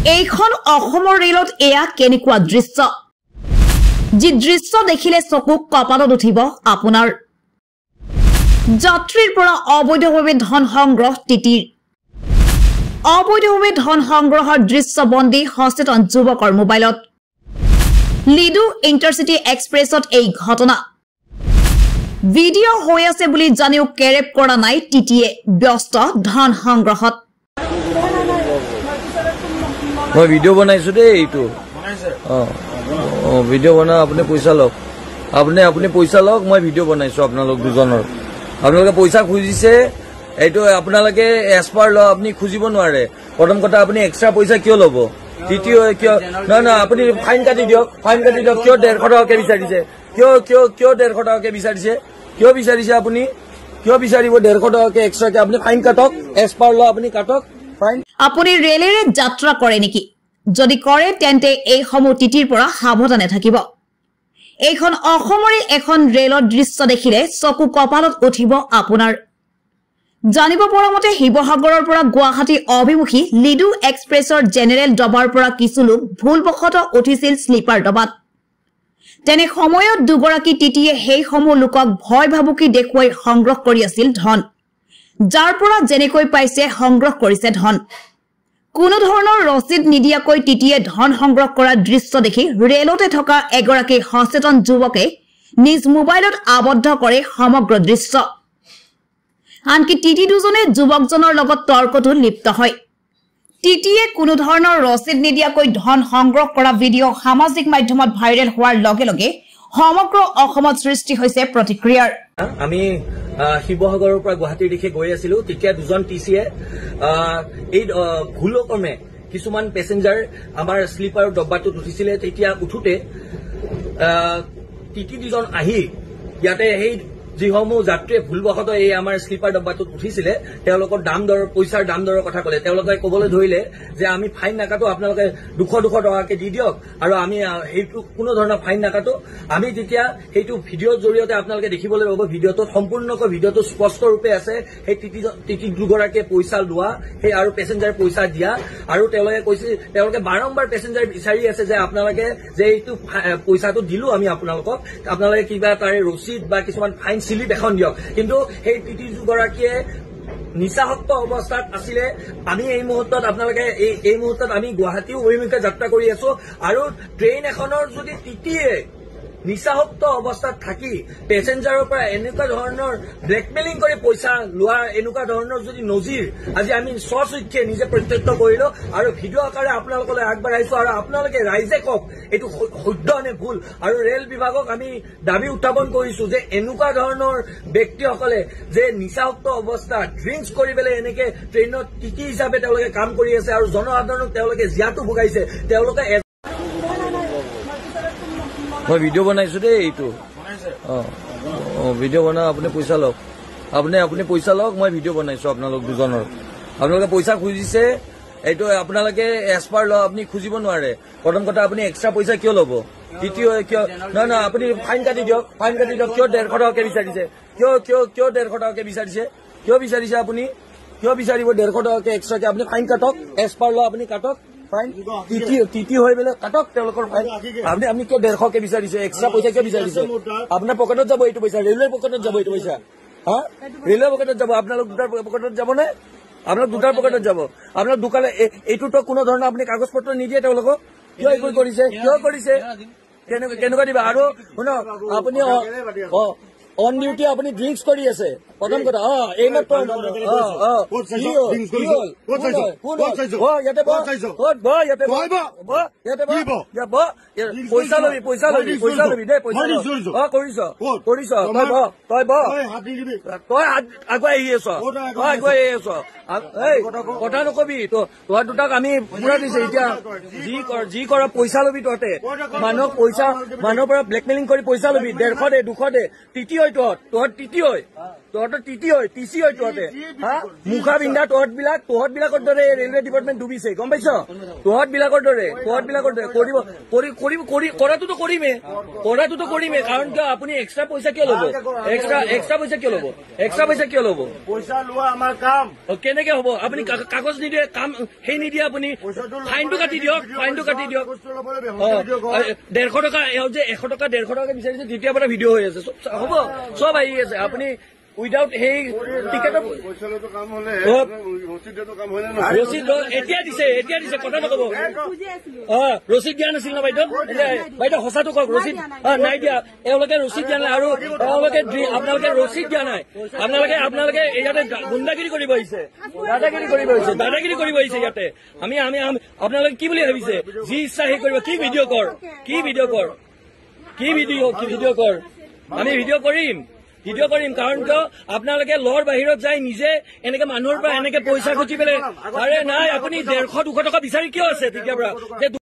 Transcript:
এইখন অসমৰ ৰেলত এয়া কেনেকুৱা দৃশ্য যি দৃশ্য দেখিলে চকু কপালত উঠিব আপোনাৰ যাত্ৰীৰ পৰা অবৈধভাৱে ধন সংগ্ৰহ টিটিৰ অবৈধভাৱে ধন সংগ্ৰহৰ দৃশ্যবন্দী সচেতন যুৱকৰ মোবাইলত লিডু ইণ্টাৰচিটি এক্সপ্ৰেছত এই ঘটনা ভিডিঅ' হৈ আছে বুলি জানিও কেৰেপ কৰা নাই টিটিয়ে ব্যস্ত ধন সংগ্ৰহত মই ভিডিঅ' বনাইছো দেই এইটো ভিডিঅ' বনা আপুনি পইচা লওক আপুনি পইচা লওক মই ভিডিঅ' বনাইছো আপোনালোক দুজনৰ আপোনালোকে পইচা খুজিছে এইটো আপোনালোকে এছপাৰ ল আপুনি খুজিব নোৱাৰে প্ৰথম কথা আপুনি এক্সট্ৰা পইচা কিয় ল'ব টিটি কিয় না আপুনি ফাইন কাটি দিয়ক কিয় 150 টকাকে বিচাৰিছে কিয় 150 টকাকে বিচাৰিছে কিয় বিচাৰিছে আপুনি কিয় বিচাৰিব 150 টকাকে এক্সট্ৰাকে আপুনি ফাইন কাটক এছপাৰ ল আপুনি কাটক আপুনি ৰেলেৰে যাত্ৰা কৰে নেকি যদি কৰে তেন্তে এই সমূহ টিটিৰ পৰা সাৱধানে থাকিব এইখন অসমৰে এখন ৰেলৰ দৃশ্য দেখিলে চকু কপালত উঠিব আপোনাৰ জানিব পৰা মতে শিৱসাগৰৰ পৰা গুৱাহাটী অভিমুখী লিডু এক্সপ্ৰেছৰ জেনেৰেল ডবাৰ পৰা কিছু লোক ভুলবশতঃ উঠিছিল স্লিপাৰ ডবাত তেনে সময়ত দুগৰাকী টিটিয়ে সেই সমূহ লোকক ভয় ভাবুকি দেখুৱাই সংগ্ৰহ কৰি আছিল ধন যাৰ পৰা যেনেকৈ পাইছে সংগ্ৰহ কৰিছে ধন কোনো ধৰণৰ ৰচিদ নিদিয়াকৈ টিটিয়ে ধন সংগ্ৰহ কৰা দৃশ্য দেখি ৰেলতে থকা এগৰাকী সচেতন যুৱকে নিজ মোবাইলত আবদ্ধ কৰে সমগ্ৰ দৃশ্য আনকি টিটি দুজনে যুৱকজনৰ লগত তৰ্কতো লিপ্ত হয় টিটিয়ে কোনো ধৰণৰ ৰচিদ নিদিয়াকৈ ধন সংগ্ৰহ কৰা ভিডিঅ' সামাজিক মাধ্যমত ভাইৰেল হোৱাৰ লগে লগে সমগ্ৰ অসমত সৃষ্টি হৈছে প্ৰতিক্ৰিয়াৰ আমি শিৱসাগৰৰ পৰা গুৱাহাটীৰ দিশে গৈ আছিলো তেতিয়া দুজন টিচিয়ে এই ভুলক্ৰমে কিছুমান পেছেঞ্জাৰ আমাৰ স্লিপাৰ ডব্বাটোত উঠিছিলে তেতিয়া উঠোতে টিটি দুজন আহি ইয়াতে সেই যিসমূহ যাত্ৰীয়ে ভুলবশতঃ এই আমাৰ স্লিপাৰ ডব্বাটোত উঠিছিলে তেওঁলোকৰ পইচাৰ দাম দৰৰ কথা ক'লে তেওঁলোকে ক'বলৈ ধৰিলে যে আমি ফাইন নাকাটো আপোনালোকে 200 টকাকে দি দিয়ক আৰু আমি সেইটো কোনো ধৰণৰ ফাইন নাকাটো আমি তেতিয়া সেইটো ভিডিঅ'ৰ জৰিয়তে আপোনালোকে দেখিবলৈ পাব ভিডিঅ'টো সম্পূৰ্ণকৈ ভিডিঅ'টো স্পষ্ট ৰূপে আছে সেই টিটি দুগৰাকীয়ে পইচা লোৱা সেই আৰু পেছেঞ্জাৰ পইচা দিয়া আৰু তেওঁলোকে বাৰম্বাৰ পেছেঞ্জাৰ বিচাৰি আছে যে আপোনালোকে যে এইটো পইচাটো দিলো আমি আপোনালোকে কিবা তাৰে ৰচিদ বা কিছুমান ফাইন চিলিপ এখন দিয়ক কিন্তু সেই টিটি দুগৰাকীয়ে নিচাসক্ত অৱস্থাত আছিলে আমি এই মুহূৰ্তত আপোনালোকে এই মুহূৰ্তত আমি গুৱাহাটী অভিমুখে যাত্ৰা কৰি আছো আৰু ট্ৰেইন এখনৰ যদি টিটিয়ে নিচাসক্ত অৱস্থাত থাকি পেছেঞ্জাৰৰ পৰা এনেকুৱা ধৰণৰ ব্লেকমেইলিং কৰি পইচা লোৱা এনেকুৱা ধৰণৰ যদি নজিৰ আজি আমি স্বচক্ষে নিজে প্ৰত্যক্ষ কৰিলো আৰু ভিডিঅ' আকাৰে আপোনালোকলৈ আগবঢ়াইছো আৰু আপোনালোকে ৰাইজে কওক এইটো শুদ্ধ নে ভুল আৰু ৰেল বিভাগক আমি দাবী উত্থাপন কৰিছো যে এনেকুৱা ধৰণৰ ব্যক্তিসকলে যে নিচাসক্ত অৱস্থাত ড্ৰিংকছ কৰি পেলাই এনেকে ট্ৰেইনত টিটি হিচাপে তেওঁলোকে কাম কৰি আছে আৰু জনসাধাৰণক তেওঁলোকে জিয়াটো ভোগাইছে তেওঁলোকে মই ভিডিঅ' বনাইছো দেই এইটো ভিডিঅ' বনা আপুনি পইচা লওক আপুনি পইচা লওক মই ভিডিঅ' বনাইছো আপোনালোক দুজনৰ আপোনালোকে পইচা খুজিছে এইটো আপোনালোকে এছপাৰ ল আপুনি খুজিব নোৱাৰে প্ৰথম কথা আপুনি এক্সট্ৰা পইচা কিয় ল'ব টিটি কিয় না আপুনি ফাইন কাটি দিয়ক কিয় 150 টকাকে বিচাৰিছে কিয় 150 টকাকে বিচাৰিছে কিয় বিচাৰিছে আপুনি কিয় বিচাৰিব 150 টকাকে এক্সট্ৰাকে আপুনি ফাইন কাটক এছপাৰ ল আপুনি কাটক ফাইন টিটি হৈ পেলাই কাটক তেওঁলোকৰ ফাইন আপুনি কিয় 150কে বিচাৰিছে এক্সট্ৰা পইচা কিয় বিচাৰিছে আপোনাৰ পকেটত যাব এইটো পইচা ৰেলৱেৰ পকেটত যাব এইটো পইচা ৰেলৱেৰ পকেটত যাব আপোনালোক দুটাৰ পকেটত যাব নে আপোনালোক দুটাৰ পকেটত যাব আপোনালোক দোকানে এইটোতো কোনো ধৰণৰ আপুনি কাগজ পত্ৰ নিদিয়ে তেওঁলোকক কিয় এইবোৰ কৰিছে কেনেকুৱা দিবা আৰু শুনক আপুনি অন ডিউটি আপুনি ড্ৰিংকছ কৰি আছে প্ৰথম কথা পইচা লবি দেই কৰিছ তই তই আগুৱাই আহি আছ কথা নকবি তোহাৰ দুটাক আমি পুৰা দিছে এতিয়া যি কৰ পইচা লবি তহঁতে মানুহৰ পৰা ব্লেকমেইলিং কৰি পইচা লবি 150 দে 200 দে টিটি হৈ হয় তহঁত তিতি হয় তহঁতৰ তিতি হয় টিচি হয় তহঁতে হা মুখা পিন্ধা তহঁত বিলাকৰ দৰে ৰেলৱে ডিপাৰ্টমেণ্ট ডুবিছে গম পাইছ তহঁত বিলাকৰ দৰে কৰাটোতো কৰিমেই কাৰণ কিয় আপুনি এক্সট্ৰা পইচা কিয় ল'ব এক্সট্ৰা পইচা কিয় ল'ব পইচা লোৱা আমাৰ কাম কেনেকে হ'ব আপুনি কাগজ নিদিয়ে কাম সেই নিদিয়ে আপুনি ফাইনটো কাটি দিয়ক 150 টকা যে 100 টকা 150 টকা বিচাৰিছে তেতিয়াৰ পৰা ভিডিঅ' হৈ আছে হ'ব চব আহি আছে আপুনি উইদাউট সেই টিকেটৰ ৰচিদ এতিয়া দিছে কথা নকব ৰচিদ দিয়া নাছিল ন বাইদেউ সঁচাটো কওক ৰচিদ নাই দিয়া এওঁলোকে ৰচিদ দিয়া নাই আৰু আপোনালোকে ৰচিদ দিয়া নাই আপোনালোকে ইয়াতে গুণ্ডাগিৰি কৰিব আহিছে দাদাগিৰি কৰিব আহিছে ইয়াতে আমি আপোনালোকে কি বুলি ভাবিছে যি ইচ্ছা সেই কৰিব কি ভিডিঅ' কৰ আমি ভিডিঅ' কৰিম কাৰণ কিয় আপোনালোকে লৰ বাহিৰত যাই নিজে এনেকে মানুহৰ পৰা এনেকে পইচা খুজি পেলাই আৰে নাই আপুনি 150-200 টকা বিচাৰি কিয় আছে তেতিয়াৰ পৰা